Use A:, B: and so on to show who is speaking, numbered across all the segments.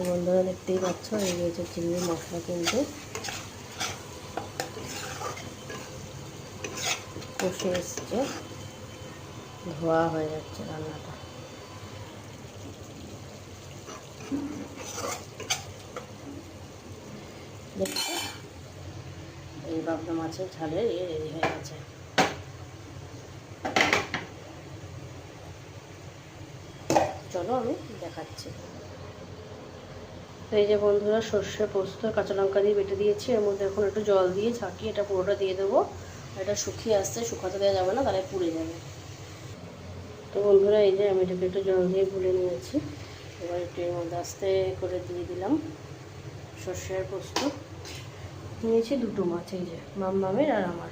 A: বন্ধুরা দেখতেই পাচ্ছ এই হচ্ছে চিংড়ির মশলা কিন্তু কষে এসছে, ধোয়া হয়ে যাচ্ছে রান্নাটা। দেখছো এই বাবলা মাছের ঝালের রেডি হয়ে গেছে। চলো আমি দেখাচ্ছি। তো এই যে বন্ধুরা সর্ষে পোস্ত কাঁচা লঙ্কা দিয়ে বেটে দিয়েছি, এর মধ্যে এখন একটু জল দিয়ে ঝাঁকিয়ে এটা পুরোটা দিয়ে দেবো। এটা শুকিয়ে আসছে, শুকাতে দেওয়া যাবে না, তাহলে পুড়ে যাবে। তো বন্ধুরা এই যে আমি এটাকে একটু জল দিয়ে গুলে নিয়েছি। এবার একটু এর মধ্যে আস্তে করে দিয়ে দিলাম সর্ষের পোস্ত। নিয়েছি দুটো মাছ, এই যে মামের আর আমার।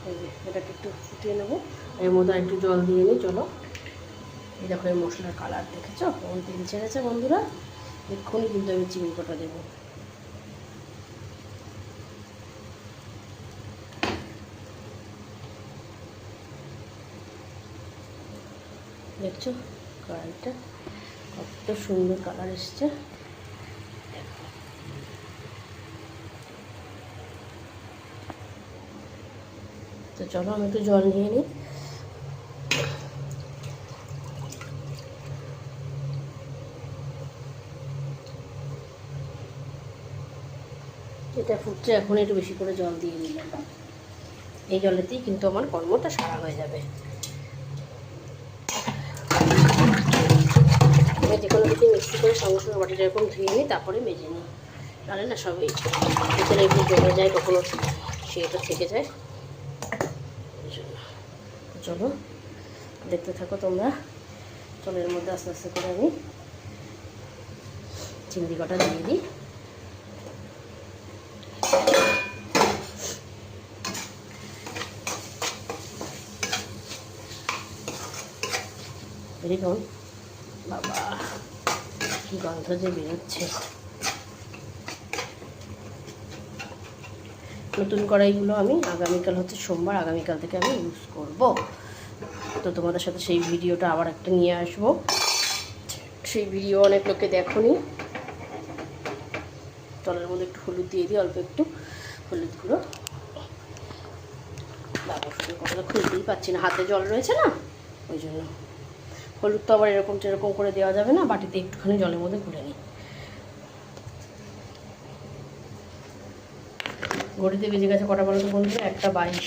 A: এই যে এটাকে একটু ফুটিয়ে নেবো, এর মধ্যে একটু জল দিয়ে নিই। চলো এই দেখো এই মশলার কালার দেখেছো কেমন তেল ছেড়েছে বন্ধুরা। এক্ষুনি কিন্তু আমি চিনি কটা দেবো। দেখছো কালারটা কত সুন্দর কালার এসছে। তো চলো আমি একটু জল নিয়ে নিই। এটা ফুটছে, এখন একটু বেশি করে জল দিয়ে দিলাম। এই জলেতেই কিন্তু আমার কর্মটা সারা হয়ে যাবে। আমি যে কোনো কিছু মিক্সি করে সঙ্গে সঙ্গে বাটিটা এরকম ধুয়ে নিই, তারপরে মেজে নিই। তাহলে না সবই ভিতরে একটু জমে যায়, কখনো সেটা থেকে যায়। চলো দেখতে থাকো তোমরা। চলো এর মধ্যে আস্তে আস্তে করে আমি চিংড়ি কটা দিয়ে দিই। দেখুন বাবা কি গন্ধ যে বেরোচ্ছে। নতুন কড়াইগুলো আমি আগামীকাল হচ্ছে সোমবার, আগামীকাল থেকে আমি ইউজ করব। তো তোমাদের সাথে সেই ভিডিওটা আবার একটা নিয়ে আসবো। সেই ভিডিও অনেক লোকে দেখোনি। জলের মধ্যে একটু হলুদ দিয়ে দিই, অল্প একটু হলুদ গুঁড়ো। বাবা কথাটা খুলতেই পাচ্ছি না, হাতে জল রয়েছে না, ওই জন্য। হলুদ তো আবার এরকম সেরকম করে দেওয়া যাবে না, বাটিতে একটুখানি জলের মধ্যে গুলে নিই। ঘড়িতে বেজে গেছে কটা বলতো বন্ধুরা? 1:22।